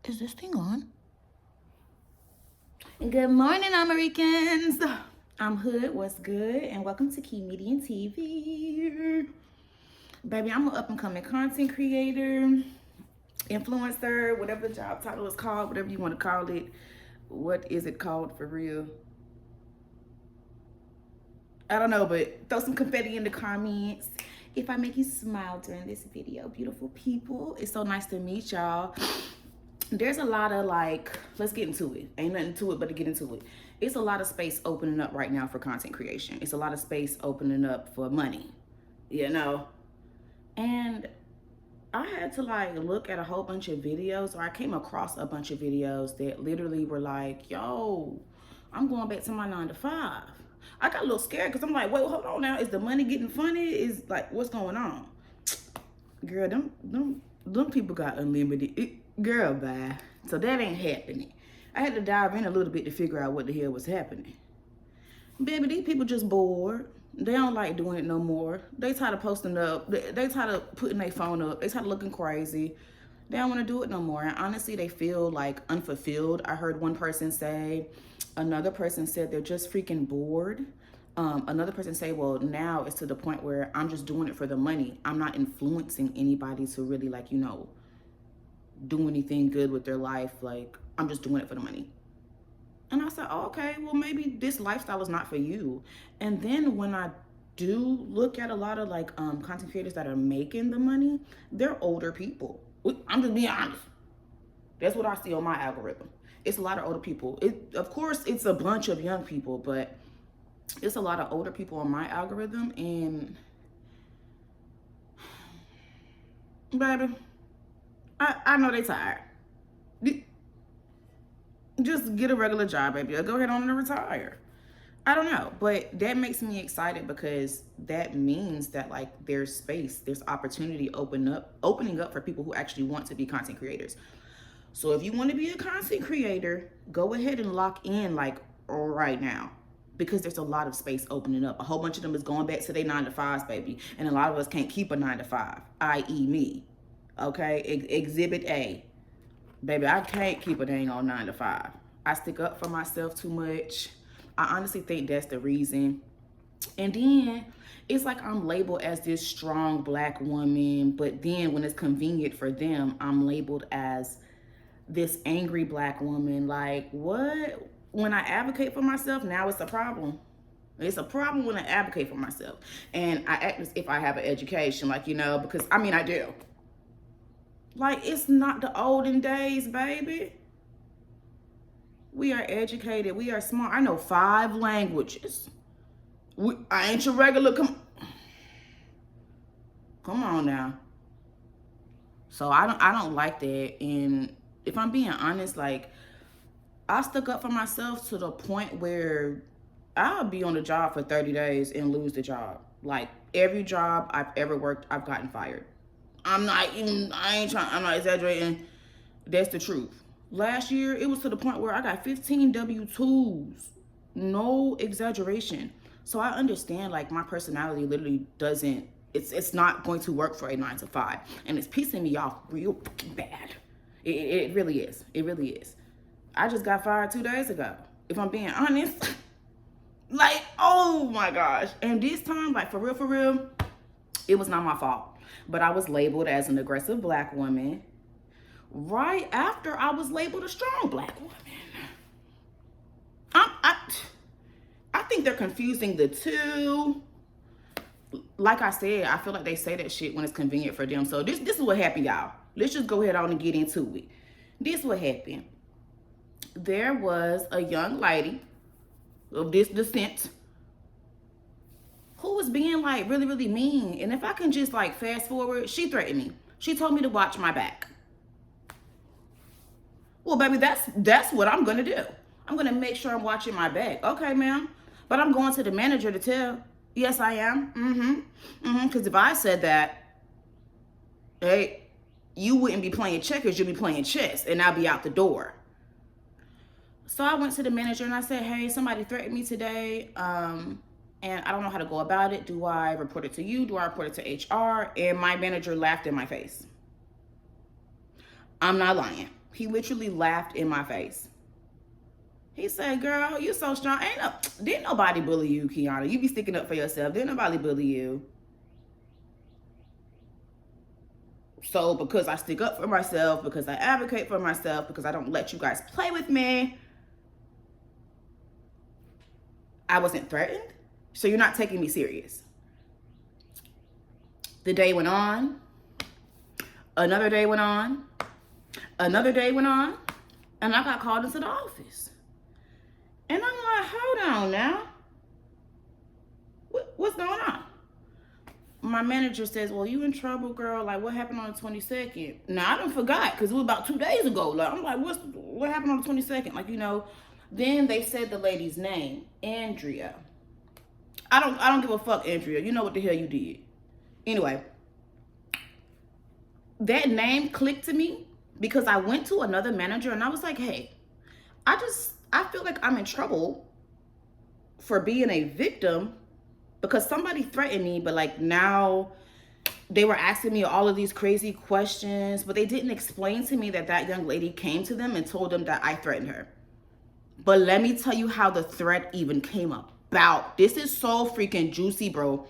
Is this thing on? Good morning, Americans. I'm Hood, what's good? And welcome to Key Media TV. Baby, I'm an up-and-coming content creator, influencer, whatever the job title is called, whatever you want to call it. What is it called for real? I don't know, but throw some confetti in the comments if I make you smile during this video. Beautiful people, it's so nice to meet y'all. There's a lot of let's get into it. Ain't nothing to it but to get into it. It's a lot of space opening up right now for content creation. It's a lot of space opening up for money, And I had to look at a whole bunch of videos, or I came across a bunch of videos that literally were like, yo, I'm going back to my 9 to 5. I got a little scared because I'm like, wait, hold on now. Is the money getting funny? Is what's going on? Girl, them people got unlimited. Girl, bye. So that ain't happening. I had to dive in a little bit to figure out what the hell was happening. Baby, these people just bored. They don't like doing it no more. They tired of posting up. They tired of putting their phone up. They tired of looking crazy. They don't want to do it no more. And honestly, they feel unfulfilled. I heard one person say, another person said they're just freaking bored. Another person say, well, now it's to the point where I'm just doing it for the money. I'm not influencing anybody to really do anything good with their life. I'm just doing it for the money. And I said, oh, okay, well, maybe this lifestyle is not for you. And then when I do look at a lot of content creators that are making the money, they're older people. I'm just being honest. That's what I see on my algorithm. It's a lot of older people. Of course, it's a bunch of young people, but it's a lot of older people on my algorithm. And baby, I know they tired. Just get a regular job, baby, or go ahead on and retire. I don't know, but that makes me excited because that means that there's space, there's opportunity opening up for people who actually want to be content creators. So if you want to be a content creator, go ahead and lock in right now, because there's a lot of space opening up. A whole bunch of them is going back to their 9 to 5s, baby, and a lot of us can't keep a 9 to 5, i.e. me. Okay, Exhibit A. Baby, I can't keep a dang on 9 to 5. I stick up for myself too much. I honestly think that's the reason. And then it's I'm labeled as this strong black woman, but then when it's convenient for them, I'm labeled as this angry black woman. What? When I advocate for myself, now it's a problem. It's a problem when I advocate for myself. And I act as if I have an education, because I do. It's not the olden days, baby. We are educated. We are smart. I know 5 languages. I ain't your regular. Come on now. So I don't like that. And if I'm being honest, I stuck up for myself to the point where I'll be on the job for 30 days and lose the job. Every job I've ever worked, I've gotten fired. I'm not exaggerating. That's the truth. Last year, it was to the point where I got 15 W-2s. No exaggeration. So I understand my personality literally doesn't, it's not going to work for a 9 to 5. And it's pissing me off real fucking bad. It really is. It really is. I just got fired 2 days ago. If I'm being honest. Oh my gosh. And this time, for real, it was not my fault. But I was labeled as an aggressive black woman right after I was labeled a strong black woman. I think they're confusing the two. Like I said, I feel like they say that shit when it's convenient for them. So this is what happened, y'all. Let's just go ahead on and get into it. This is what happened. There was a young lady of this descent who was being really, really mean. And if I can just fast forward, she threatened me. She told me to watch my back. Well, baby, that's what I'm gonna do. I'm gonna make sure I'm watching my back. Okay, ma'am. But I'm going to the manager to tell. Yes, I am. Because if I said that, hey, you wouldn't be playing checkers, you'd be playing chess, and I'll be out the door. So I went to the manager and I said, hey, somebody threatened me today. And I don't know how to go about it. Do I report it to you? Do I report it to HR? And my manager laughed in my face. I'm not lying. He literally laughed in my face. He said, girl, you so strong. Didn't nobody bully you, Kiana. You be sticking up for yourself. Didn't nobody bully you. So because I stick up for myself, because I advocate for myself, because I don't let you guys play with me, I wasn't threatened. So you're not taking me serious. The day went on. Another day went on. Another day went on. And I got called into the office. And I'm like, hold on now. What's going on? My manager says, well, you in trouble, girl. Like, what happened on the 22nd? Now, I done forgot because it was about 2 days ago. Like, I'm like, what happened on the 22nd? Like, you know, then they said the lady's name, Andrea. I don't give a fuck, Andrea. You know what the hell you did. Anyway, that name clicked to me because I went to another manager and I was like, hey, I feel like I'm in trouble for being a victim because somebody threatened me, but like now they were asking me all of these crazy questions, but they didn't explain to me that young lady came to them and told them that I threatened her. But let me tell you how the threat even came about. This is so freaking juicy, bro.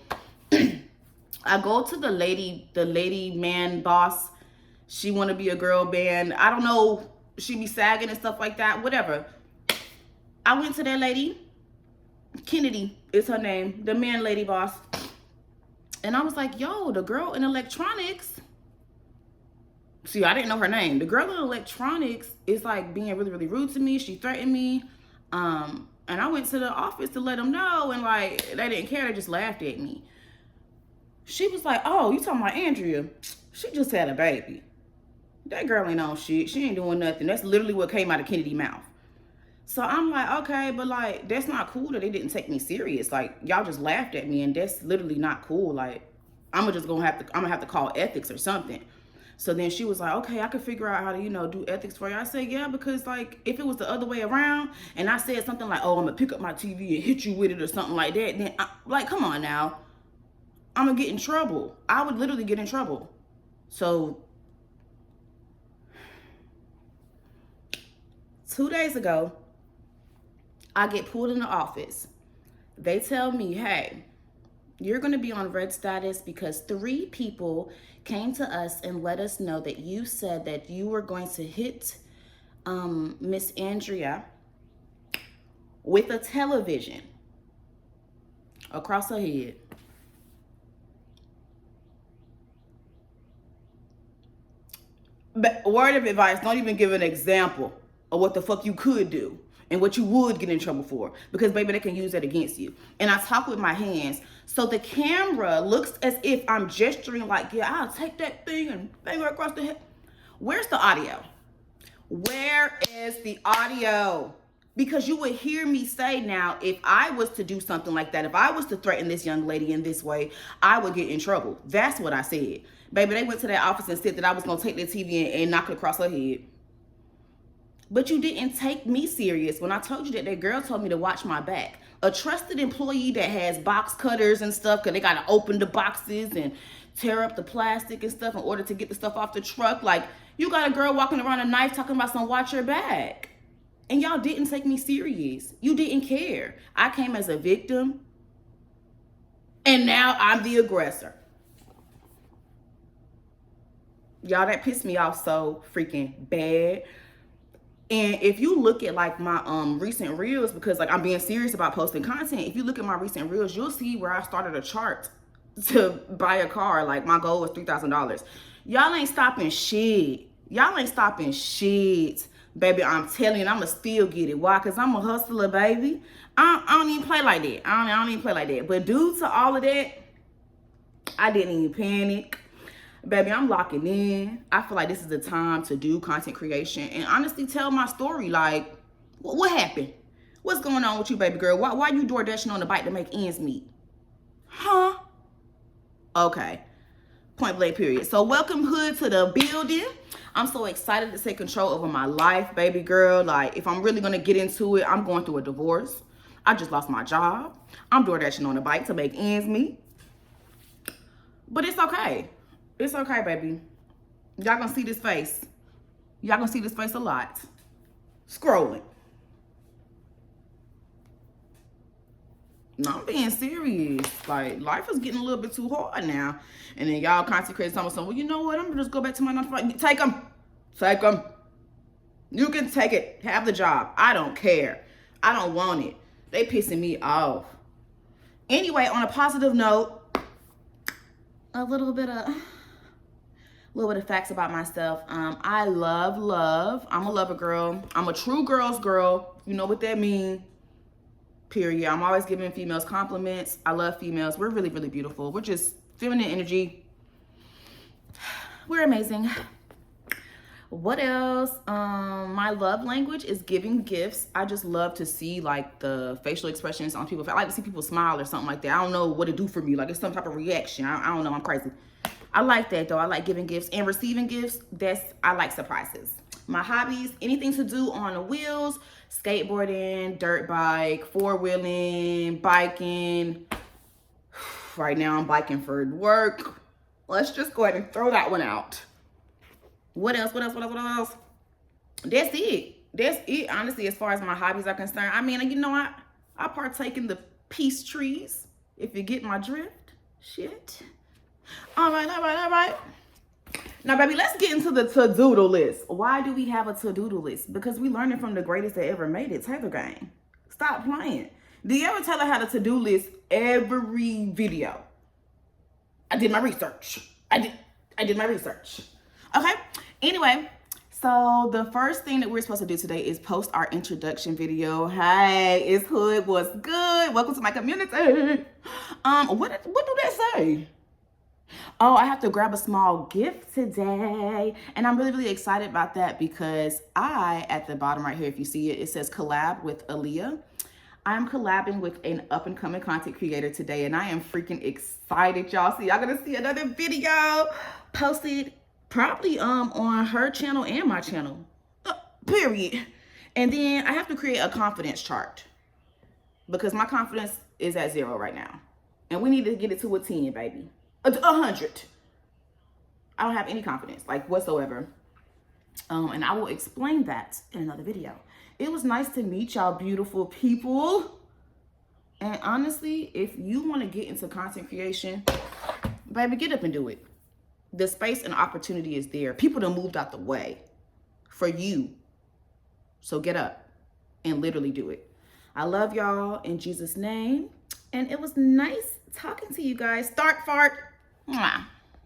I go to the lady man boss. She want to be a girl band. I don't know. She be sagging and stuff like that. Whatever. I went to that lady. Kennedy is her name. The man lady boss. And I was like, yo, the girl in electronics. See, I didn't know her name. The girl in electronics is like being really, really rude to me. She threatened me. And I went to the office to let them know. And like, they didn't care. They just laughed at me. She was like, oh, you talking about Andrea? She just had a baby. That girl ain't on shit. She ain't doing nothing. That's literally what came out of Kennedy's mouth. So I'm like, okay, but like, that's not cool that they didn't take me serious. Like, y'all just laughed at me and that's literally not cool. Like, I'm gonna have to call ethics or something. So then she was like, okay, I can figure out how to, you know, do ethics for you. I said, yeah, because like, if it was the other way around and I said something like, oh, I'm gonna pick up my TV and hit you with it or something like that, then like, come on now. I'm gonna get in trouble. I would literally get in trouble. So 2 days ago, I get pulled in the office. They tell me, hey, you're going to be on red status because 3 people came to us and let us know that you said that you were going to hit Miss Andrea with a television across her head. But word of advice, don't even give an example of what the fuck you could do and what you would get in trouble for, because baby, they can use that against you. And I talk with my hands. So the camera looks as if I'm gesturing like, yeah, I'll take that thing and finger across the head. Where's the audio? Where is the audio? Because you would hear me say now, if I was to do something like that, if I was to threaten this young lady in this way, I would get in trouble. That's what I said. Baby, they went to that office and said that I was going to take their TV and knock it across her head. But you didn't take me serious when I told you that girl told me to watch my back. A trusted employee that has box cutters and stuff, because they got to open the boxes and tear up the plastic and stuff in order to get the stuff off the truck. Like, you got a girl walking around a knife talking about some watch your back. And y'all didn't take me serious. You didn't care. I came as a victim. And now I'm the aggressor. Y'all, that pissed me off so freaking bad. And if you look at like my recent reels, because like I'm being serious about posting content, if you look at my recent reels, you'll see where I started a chart to buy a car. Like my goal was $3,000. Y'all ain't stopping shit. Y'all ain't stopping shit. Baby, I'm telling you, I'ma still get it. Why? Because I'm a hustler, baby. I don't even play like that. I don't even play like that. But due to all of that, I didn't even panic. Baby, I'm locking in. I feel like this is the time to do content creation and honestly tell my story. Like, what happened? What's going on with you, baby girl? Why you door dashing on the bike to make ends meet? Huh? Okay. Point blank period. So welcome hood to the building. I'm so excited to take control over my life, baby girl. Like, if I'm really going to get into it, I'm going through a divorce. I just lost my job. I'm door dashing on the bike to make ends meet. But it's okay. It's okay, baby. Y'all gonna see this face. Y'all gonna see this face a lot. Scrolling. No, I'm being serious. Like, life is getting a little bit too hard now. And then y'all consecrate something. Well, you know what? I'm gonna just go back to my 9 to 5. Take them. Take them. You can take it. Have the job. I don't care. I don't want it. They pissing me off. Anyway, on a positive note, a little bit of facts about myself. I love. I'm a lover girl. I'm a true girl's girl. You know what that means. Period. I'm always giving females compliments. I love females. We're really, really beautiful. We're just feminine energy. We're amazing. What else? My love language is giving gifts. I just love to see like the facial expressions on people. I like to see people smile or something like that. I don't know what it do for me. Like it's some type of reaction. I don't know. I'm crazy. I like that though. I like giving gifts and receiving gifts. I like surprises. My hobbies, anything to do on the wheels, skateboarding, dirt bike, four-wheeling, biking. Right now I'm biking for work. Let's just go ahead and throw that one out. What else? That's it, honestly, as far as my hobbies are concerned. I mean, you know, I partake in the peace trees, if you get my drift. Shit. All right. Now, baby, let's get into the to-do list. Why do we have a to-do list? Because we learned it from the greatest that ever made it, Taylor Gang. Stop playing. Do you ever tell her how to to-do list every video? I did my research. I did my research. Okay. Anyway, so the first thing that we're supposed to do today is post our introduction video. Hey, it's Hood. What's good? Welcome to my community. What do that say? Oh, I have to grab a small gift today. And I'm really, really excited about that because at the bottom right here, if you see it, it says collab with Aaliyah. I'm collabing with an up-and-coming content creator today, and I am freaking excited, y'all. So y'all gonna see another video posted probably on her channel and my channel, period. And then I have to create a confidence chart because my confidence is at 0 right now. And we need to get it to a 10, baby. 100. I don't have any confidence, like whatsoever. And I will explain that in another video. It was nice to meet y'all beautiful people. And honestly, if you want to get into content creation, baby, get up and do it. The space and opportunity is there. People done moved out the way for you. So get up and literally do it. I love y'all in Jesus' name. And it was nice talking to you guys. Start fart. Mwah.